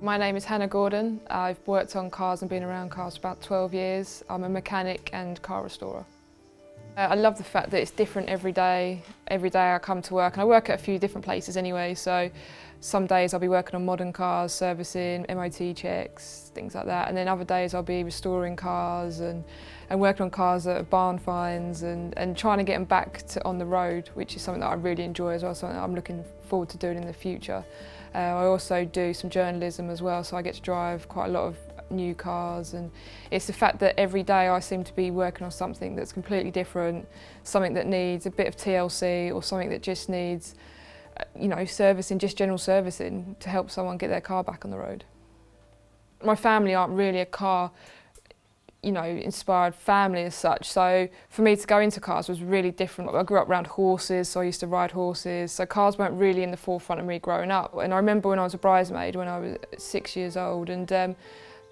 My name is Hanna Gordon. I've worked on cars and been around cars for about 12 years. I'm a mechanic and car restorer. I love the fact that it's different every day. Every day I come to work, and I work at a few different places anyway, so some days I'll be working on modern cars, servicing, MOT checks, things like that, and then other days I'll be restoring cars and working on cars that are barn finds and trying to get them back on the road, which is something that I really enjoy as well, something that I'm looking forward to doing in the future. I also do some journalism as well, so I get to drive quite a lot of new cars, and it's the fact that every day I seem to be working on something that's completely different, something that needs a bit of TLC or something that just needs, servicing, just general servicing to help someone get their car back on the road. My family aren't really a car, inspired family as such, so for me to go into cars was really different. I grew up around horses, so I used to ride horses, so cars weren't really in the forefront of me growing up. And I remember when I was a bridesmaid, when I was 6 years old, and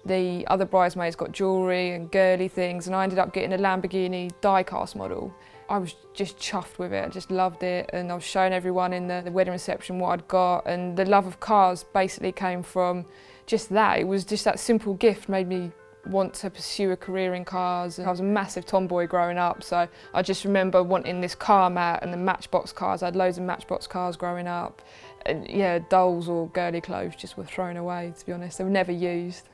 the other bridesmaids got jewellery and girly things, and I ended up getting a Lamborghini die-cast model. I was just chuffed with it, I just loved it, and I was showing everyone in the wedding reception what I'd got, and the love of cars basically came from just that. It was just that simple gift made me want to pursue a career in cars. I was a massive tomboy growing up, so I just remember wanting this car mat and the Matchbox cars. I had loads of Matchbox cars growing up, and yeah, dolls or girly clothes just were thrown away, to be honest. They were never used.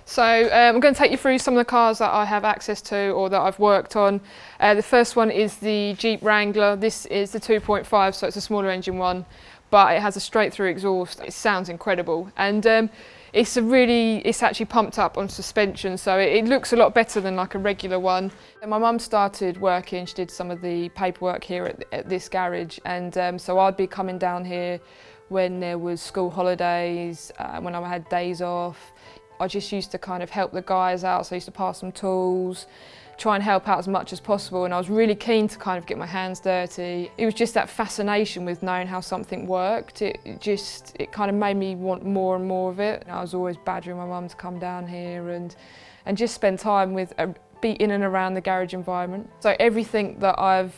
So I'm going to take you through some of the cars that I have access to or that I've worked on. The first one is the Jeep Wrangler. This is the 2.5, so it's a smaller engine one, but it has a straight through exhaust. It sounds incredible, and it's actually pumped up on suspension, so it looks a lot better than like a regular one. And my mum started working, she did some of the paperwork here at this garage, and so I'd be coming down here when there was school holidays, when I had days off. I just used to kind of help the guys out, so I used to pass them tools, try and help out as much as possible, and I was really keen to kind of get my hands dirty. It was just that fascination with knowing how something worked. It kind of made me want more and more of it. I was always badgering my mum to come down here and just spend time with, be in and around the garage environment. So everything that I've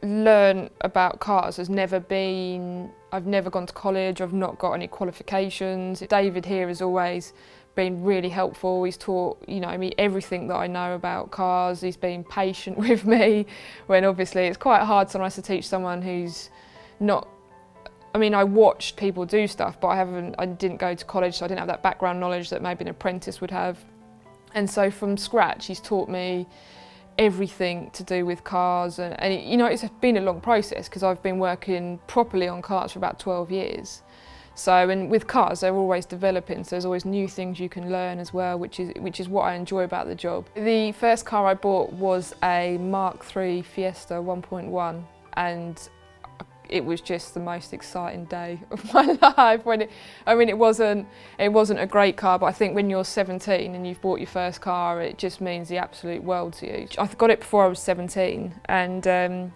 learned about cars has never been, I've never gone to college, I've not got any qualifications. David here has always been really helpful. He's taught me everything that I know about cars. He's been patient with me when obviously it's quite hard sometimes to teach someone who's not, I watched people do stuff, but I didn't go to college, so I didn't have that background knowledge that maybe an apprentice would have. And so from scratch he's taught me everything to do with cars, and it's been a long process because I've been working properly on cars for about 12 years. So, and with cars, they're always developing, so there's always new things you can learn as well, which is what I enjoy about the job. The first car I bought was a Mark III Fiesta 1.1, and it was just the most exciting day of my life. It wasn't a great car, but I think when you're 17 and you've bought your first car, it just means the absolute world to you. I got it before I was 17, and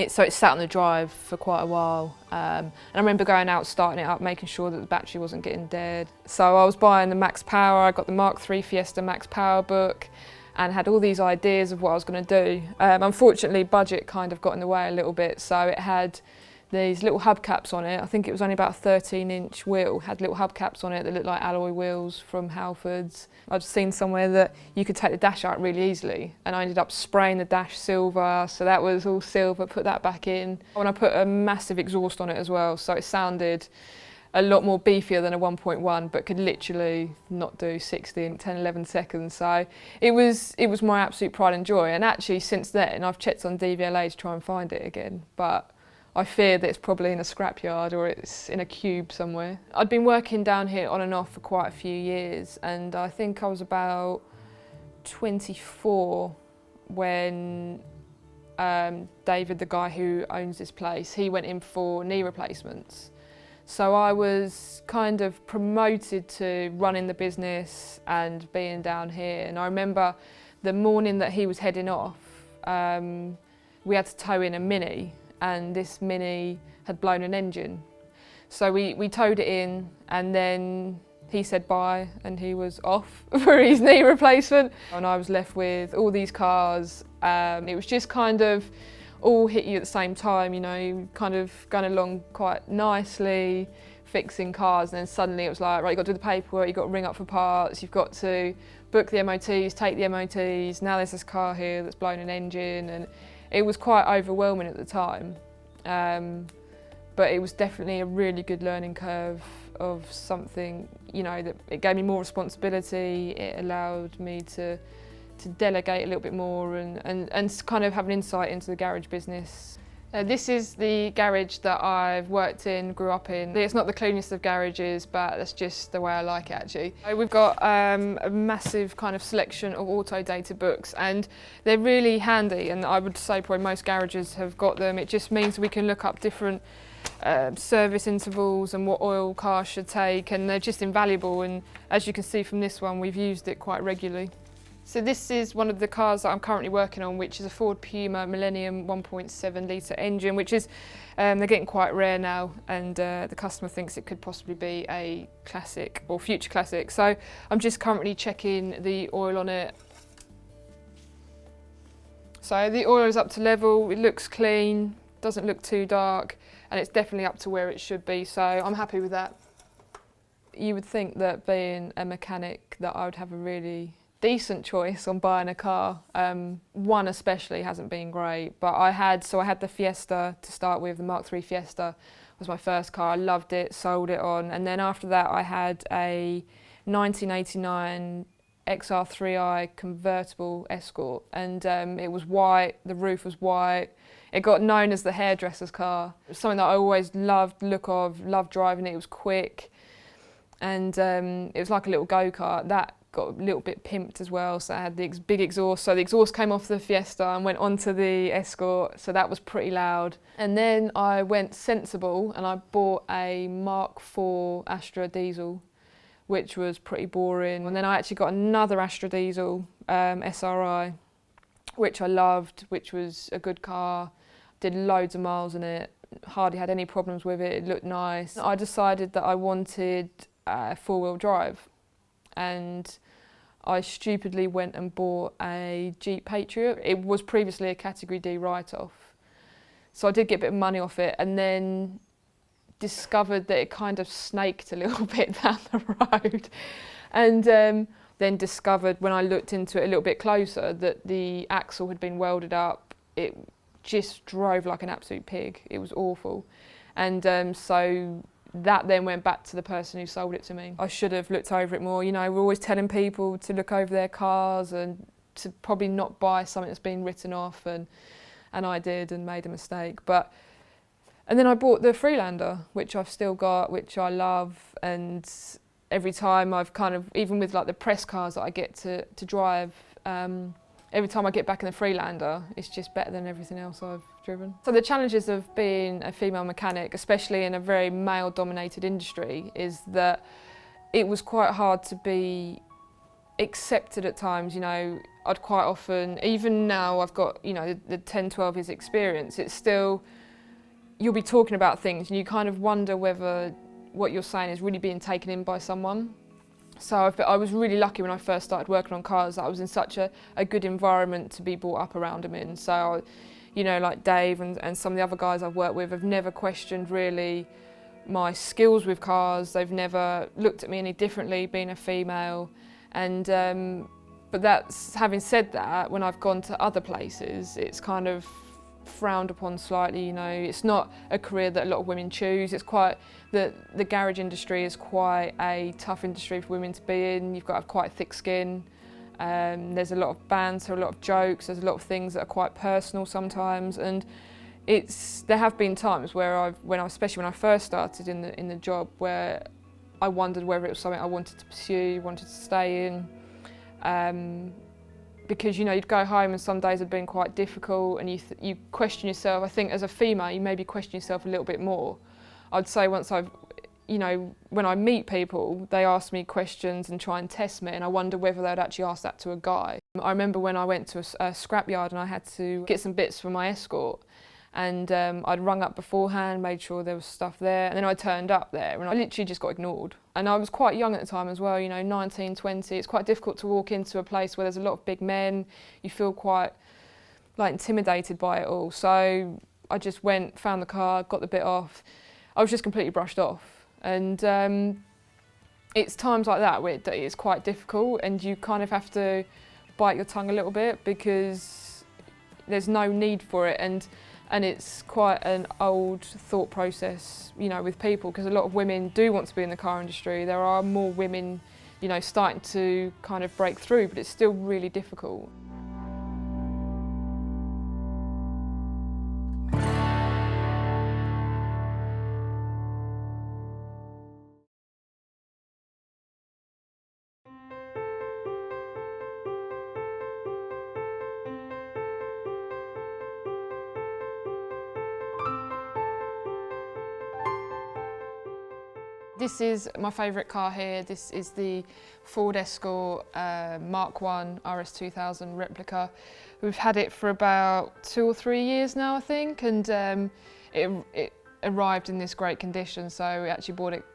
so it sat on the drive for quite a while, and I remember going out, starting it up, making sure that the battery wasn't getting dead. So I was buying the Max Power. I got the Mark III Fiesta Max Power book and had all these ideas of what I was going to do. Unfortunately, budget kind of got in the way a little bit, so it had these little hubcaps on it. I think it was only about a 13-inch wheel, had little hubcaps on it that looked like alloy wheels from Halfords. I'd seen somewhere that you could take the dash out really easily, and I ended up spraying the dash silver, so that was all silver, put that back in. And I put a massive exhaust on it as well, so it sounded a lot more beefier than a 1.1, but could literally not do 60 in 10, 11 seconds. So it was my absolute pride and joy, and actually since then I've checked on DVLA to try and find it again, but I fear that it's probably in a scrapyard or it's in a cube somewhere. I'd been working down here on and off for quite a few years, and I think I was about 24 when David, the guy who owns this place, he went in for knee replacements. So I was kind of promoted to running the business and being down here, and I remember the morning that he was heading off, we had to tow in a Mini, and this Mini had blown an engine. So we towed it in, and then he said bye and he was off for his knee replacement. And I was left with all these cars. It was just kind of all hit you at the same time, kind of going along quite nicely, fixing cars, and then suddenly it was like, right, you've got to do the paperwork, you've got to ring up for parts, you've got to book the MOTs, take the MOTs, now there's this car here that's blown an engine, and it was quite overwhelming at the time. But it was definitely a really good learning curve of something, you know, that it gave me more responsibility, it allowed me to delegate a little bit more and kind of have an insight into the garage business. This is the garage that I've worked in, grew up in. It's not the cleanest of garages, but that's just the way I like it actually. We've got a massive kind of selection of auto data books, and they're really handy, and I would say probably most garages have got them. It just means we can look up different service intervals and what oil cars should take, and they're just invaluable, and as you can see from this one, we've used it quite regularly. So this is one of the cars that I'm currently working on, which is a Ford Puma Millennium 1.7 litre engine, which is, they're getting quite rare now, and the customer thinks it could possibly be a classic or future classic. So I'm just currently checking the oil on it. So the oil is up to level, it looks clean, doesn't look too dark, and it's definitely up to where it should be, so I'm happy with that. You would think that being a mechanic that I would have a really decent choice on buying a car. One especially hasn't been great, but I had the Fiesta to start with. The Mark III Fiesta was my first car. I loved it, sold it on, and then after that I had a 1989 XR3i convertible Escort, and it was white, the roof was white. It got known as the hairdresser's car. It was something that I always loved the look of, loved driving it. It was quick, and it was like a little go-kart. That got a little bit pimped as well, so I had the big exhaust. So the exhaust came off the Fiesta and went onto the Escort, so that was pretty loud. And then I went sensible and I bought a Mark IV Astra diesel, which was pretty boring. And then I actually got another Astra diesel, SRI, which I loved, which was a good car. Did loads of miles in it, hardly had any problems with it, it looked nice. I decided that I wanted four-wheel drive, and I stupidly went and bought a Jeep Patriot. It was previously a Category D write-off, so I did get a bit of money off it, and then discovered that it kind of snaked a little bit down the road, and then discovered when I looked into it a little bit closer that the axle had been welded up. It just drove like an absolute pig. It was awful, and so that then went back to the person who sold it to me. I should have looked over it more. You know, we're always telling people to look over their cars and to probably not buy something that's been written off, and I did and made a mistake. And then I bought the Freelander, which I've still got, which I love, and every time I've kind of, even with like the press cars that I get to drive, every time I get back in the Freelander, it's just better than everything else I've driven. So the challenges of being a female mechanic, especially in a very male-dominated industry, is that it was quite hard to be accepted at times. You know, I'd quite often, even now I've got, you know, the 10, 12 years experience, it's still, you'll be talking about things and you kind of wonder whether what you're saying is really being taken in by someone. So I was really lucky when I first started working on cars that I was in such a good environment to be brought up around them in. So, you know, like Dave and some of the other guys I've worked with have never questioned really my skills with cars. They've never looked at me any differently being a female. And but that's, having said that, when I've gone to other places, it's kind of frowned upon slightly. You know, it's not a career that a lot of women choose. It's quite, the garage industry is quite a tough industry for women to be in. You've got to have quite thick skin. There's a lot of banter, a lot of jokes, there's a lot of things that are quite personal sometimes, and there have been times where especially when I first started in the job, where I wondered whether it was something I wanted to pursue, wanted to stay in. Because, you know, you'd go home and some days had been quite difficult, and you question yourself. I think as a female you maybe question yourself a little bit more. I'd say once you know, when I meet people, they ask me questions and try and test me, and I wonder whether they'd actually ask that to a guy. I remember when I went to a scrapyard and I had to get some bits for my Escort, and I'd rung up beforehand, made sure there was stuff there, and then I turned up there and I literally just got ignored. And I was quite young at the time as well, you know, 19, 20. It's quite difficult to walk into a place where there's a lot of big men. You feel quite like intimidated by it all. So I just went, found the car, got the bit off. I was just completely brushed off. And it's times like that where it's quite difficult, and you kind of have to bite your tongue a little bit because there's no need for it, and it's quite an old thought process, you know, with people, because a lot of women do want to be in the car industry. There are more women, you know, starting to kind of break through, but it's still really difficult. This is my favourite car here. This is the Ford Escort Mark 1 RS2000 replica. We've had it for about 2 or 3 years now, I think, and it arrived in this great condition, so we actually bought it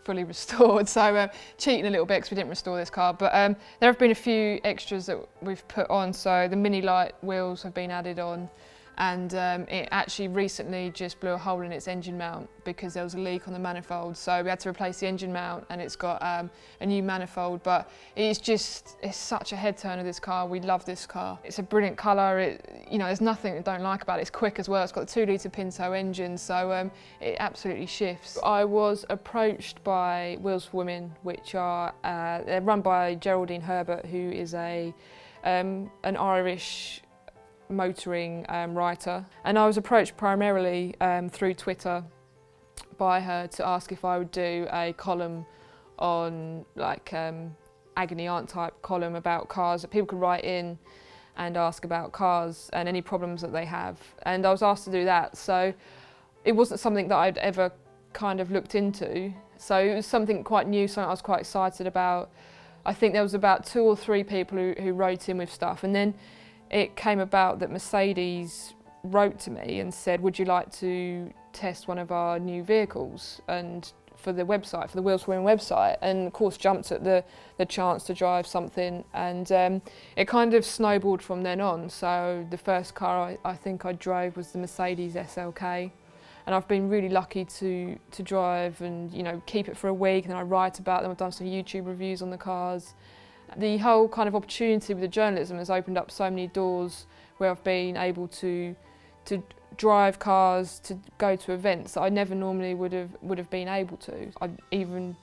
fully restored. So cheating a little bit because we didn't restore this car, but there have been a few extras that we've put on. So the mini light wheels have been added on, and it actually recently just blew a hole in its engine mount because there was a leak on the manifold, so we had to replace the engine mount, and it's got a new manifold. But it's such a head turner, this car. We love this car. It's a brilliant colour. You know, there's nothing I don't like about it. It's quick as well. It's got a 2-litre Pinto engine, so it absolutely shifts. I was approached by Wheels for Women, which are they're run by Geraldine Herbert, who is an Irish motoring writer, and I was approached primarily through Twitter by her to ask if I would do a column on, like, agony aunt type column about cars, that people could write in and ask about cars and any problems that they have, and I was asked to do that. So it wasn't something that I'd ever kind of looked into, so it was something quite new, something I was quite excited about. I think there was about 2 or 3 people who wrote in with stuff, and then it came about that Mercedes wrote to me and said, would you like to test one of our new vehicles, and for the website, for the Wheels for Women website, and of course jumped at the chance to drive something, and it kind of snowballed from then on. So the first car I think I drove was the Mercedes SLK, and I've been really lucky to drive and, you know, keep it for a week, and then I write about them. I've done some YouTube reviews on the cars. The whole kind of opportunity with the journalism has opened up so many doors where I've been able to drive cars, to go to events that I never normally would have been able to. I even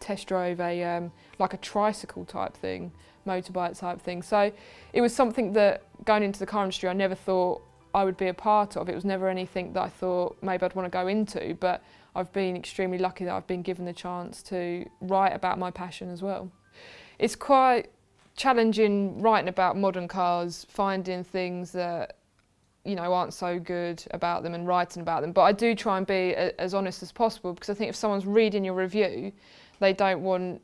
test drove like a tricycle type thing, motorbike type thing. So it was something that, going into the car industry, I never thought I would be a part of. It was never anything that I thought maybe I'd want to go into, but I've been extremely lucky that I've been given the chance to write about my passion as well. It's quite challenging writing about modern cars, finding things that, you know, aren't so good about them and writing about them. But I do try and be as honest as possible, because I think if someone's reading your review, they don't want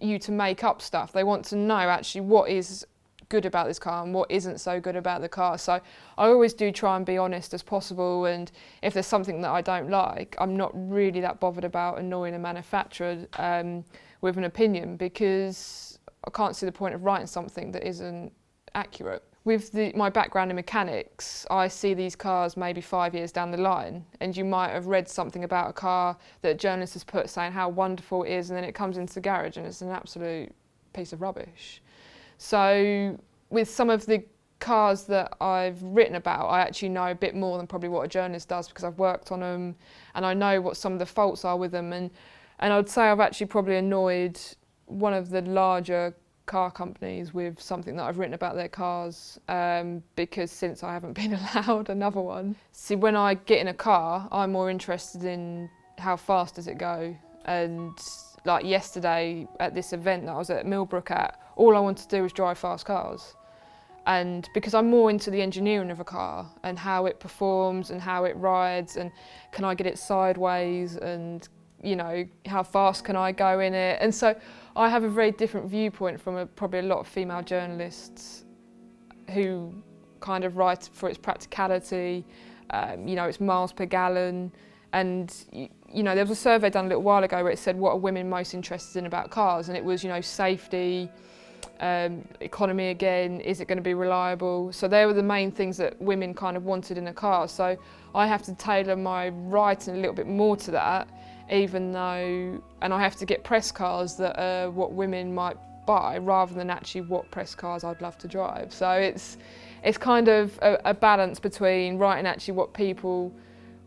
you to make up stuff. They want to know actually what is good about this car and what isn't so good about the car. So I always do try and be honest as possible, and if there's something that I don't like, I'm not really that bothered about annoying a manufacturer with an opinion, because I can't see the point of writing something that isn't accurate. With my background in mechanics, I see these cars maybe 5 years down the line, and you might have read something about a car that a journalist has put saying how wonderful it is, and then it comes into the garage and it's an absolute piece of rubbish. So with some of the cars that I've written about, I actually know a bit more than probably what a journalist does, because I've worked on them and I know what some of the faults are with them. And I'd say I've actually probably annoyed one of the larger car companies with something that I've written about their cars, because since I haven't been allowed another one. See, when I get in a car, I'm more interested in how fast does it go. And like yesterday at this event that I was at Millbrook at, all I wanted to do was drive fast cars. And because I'm more into the engineering of a car and how it performs and how it rides, and can I get it sideways, and, you know, how fast can I go in it. And so I have a very different viewpoint from probably a lot of female journalists who kind of write for its practicality, you know, its miles per gallon. And, you know, there was a survey done a little while ago where it said what are women most interested in about cars, and it was, you know, safety, economy again, is it going to be reliable? So they were the main things that women kind of wanted in a car. So I have to tailor my writing a little bit more to that even though, and I have to get press cars that are what women might buy rather than actually what press cars I'd love to drive. So it's kind of a balance between writing actually what people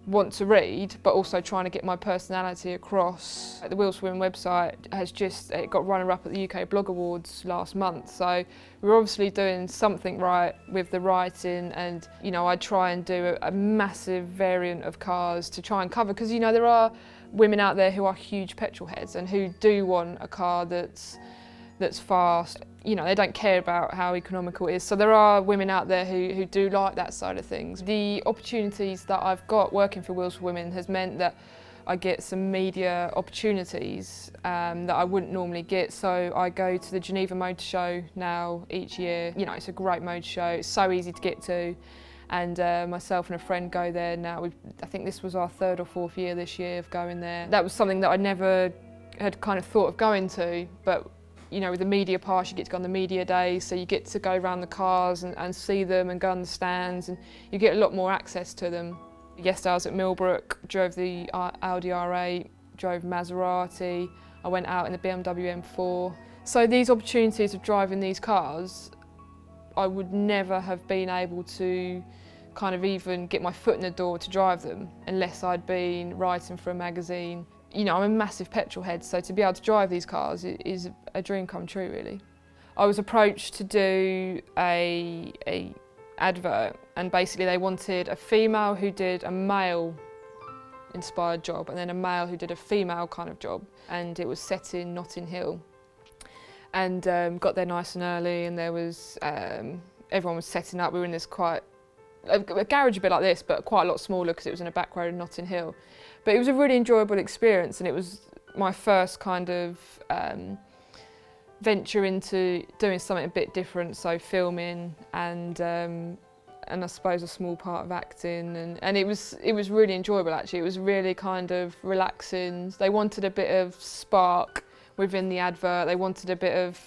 want to read, but also trying to get my personality across. The Wheels for Women website it got runner-up at the UK Blog Awards last month, so we're obviously doing something right with the writing, and I try and do a massive variant of cars to try and cover, because there are women out there who are huge petrol heads and who do want a car that's fast. They don't care about how economical it is. So there are women out there who do like that side of things. The opportunities that I've got working for Wheels for Women has meant that I get some media opportunities that I wouldn't normally get. So I go to the Geneva Motor Show now each year. It's a great motor show. It's so easy to get to. And myself and a friend go there now. I think this was our 3rd or 4th year this year of going there. That was something that I never had kind of thought of going to, but with the media pass, you get to go on the media days, so you get to go around the cars and see them and go on the stands, and you get a lot more access to them. Yesterday I was at Millbrook, drove the Audi R8, drove Maserati, I went out in the BMW M4. So these opportunities of driving these cars, I would never have been able to kind of even get my foot in the door to drive them unless I'd been writing for a magazine. I'm a massive petrol head, so to be able to drive these cars is a dream come true, really. I was approached to do a advert, and basically they wanted a female who did a male-inspired job and then a male who did a female kind of job, and it was set in Notting Hill. And got there nice and early, and there was everyone was setting up. We were in this a garage a bit like this, but quite a lot smaller because it was in a back road in Notting Hill. But it was a really enjoyable experience, and it was my first kind of venture into doing something a bit different, so filming and I suppose a small part of acting, and it was really enjoyable actually. It was really kind of relaxing. They wanted a bit of spark within the advert. They wanted a bit of,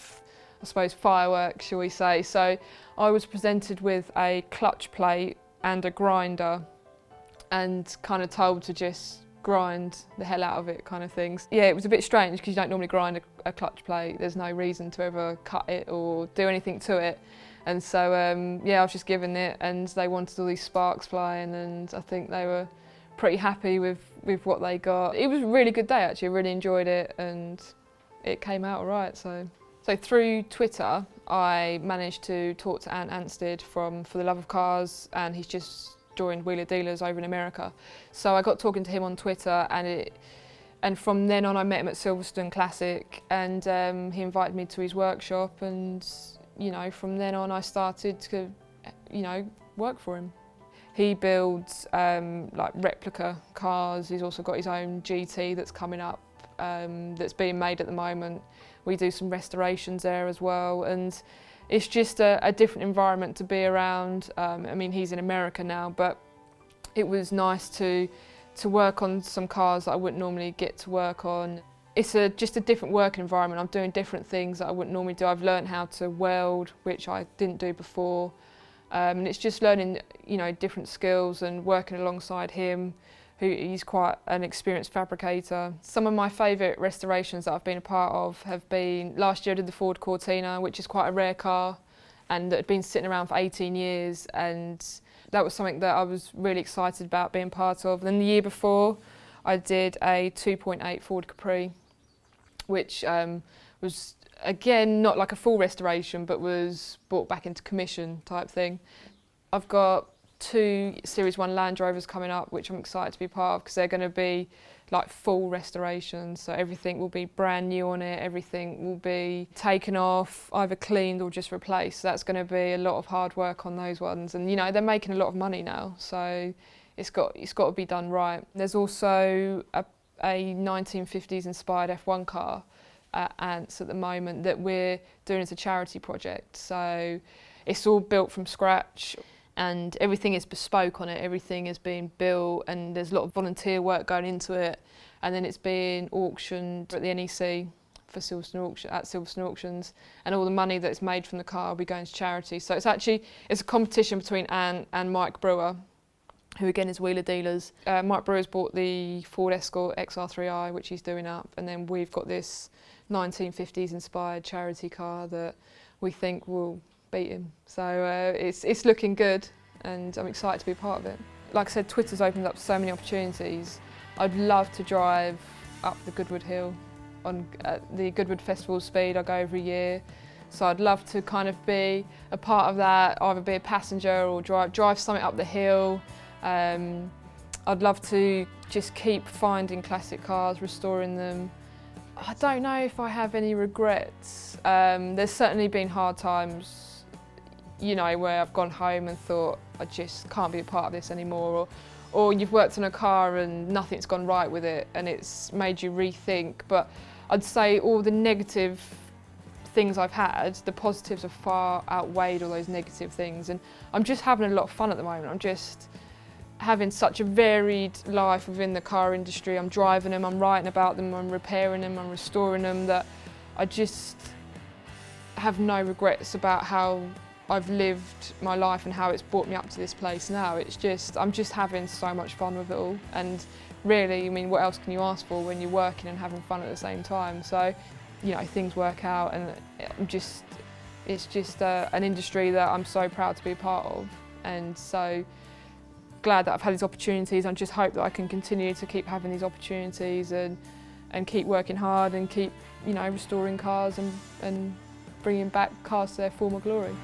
I suppose, fireworks, shall we say. So I was presented with a clutch plate and a grinder and kind of told to just grind the hell out of it kind of things. Yeah, it was a bit strange because you don't normally grind a clutch plate. There's no reason to ever cut it or do anything to it. And so, yeah, I was just given it, and they wanted all these sparks flying, and I think they were pretty happy with what they got. It was a really good day actually, I really enjoyed it, and it came out all right. So through Twitter, I managed to talk to Ant Anstead from For the Love of Cars, and he's just joined Wheeler Dealers over in America. So I got talking to him on Twitter, and from then on I met him at Silverstone Classic, and he invited me to his workshop, and from then on I started to work for him. He builds like replica cars. He's also got his own GT that's coming up, that's being made at the moment. We do some restorations there as well, and it's just a different environment to be around. I mean, he's in America now, but it was nice to work on some cars that I wouldn't normally get to work on. It's just a different work environment. I'm doing different things that I wouldn't normally do. I've learned how to weld, which I didn't do before. And it's just learning, different skills and working alongside him, he's quite an experienced fabricator. Some of my favourite restorations that I've been a part of have been, last year I did the Ford Cortina, which is quite a rare car and that had been sitting around for 18 years, and that was something that I was really excited about being part of. And then the year before I did a 2.8 Ford Capri, which was again not like a full restoration but was brought back into commission type thing. I've got 2 Series 1 Land Rovers coming up, which I'm excited to be part of because they're going to be like full restorations, so everything will be brand new on it, everything will be taken off, either cleaned or just replaced. So that's going to be a lot of hard work on those ones, and they're making a lot of money now, so it's got to be done right. There's also a 1950s inspired F1 car at Ants at the moment that we're doing as a charity project, so it's all built from scratch. And everything is bespoke on it, everything is being built, and there's a lot of volunteer work going into it, and then it's being auctioned at the NEC for Silverstone Auctions, and all the money that's made from the car will be going to charity. So it's a competition between Ant and Mike Brewer, who again is wheeler dealers. Mike Brewer's bought the Ford Escort XR3i, which he's doing up, and then we've got this 1950s inspired charity car that we think will beat him. So it's looking good, and I'm excited to be a part of it. Like I said, Twitter's opened up so many opportunities. I'd love to drive up the Goodwood Hill on the Goodwood Festival speed I go every year. So I'd love to kind of be a part of that, either be a passenger or drive something up the hill. I'd love to just keep finding classic cars, restoring them. I don't know if I have any regrets. There's certainly been hard times, you know, where I've gone home and thought, I just can't be a part of this anymore. Or you've worked on a car and nothing's gone right with it and it's made you rethink. But I'd say all the negative things I've had, the positives have far outweighed all those negative things. And I'm just having a lot of fun at the moment. I'm just having such a varied life within the car industry. I'm driving them, I'm writing about them, I'm repairing them, I'm restoring them, that I just have no regrets about how I've lived my life and how it's brought me up to this place now. It's just, I'm just having so much fun with it all. And really, I mean, what else can you ask for when you're working and having fun at the same time? So, you know, things work out, and it's just an industry that I'm so proud to be a part of. And so glad that I've had these opportunities. I just hope that I can continue to keep having these opportunities and keep working hard and keep, you know, restoring cars and bringing back cars to their former glory.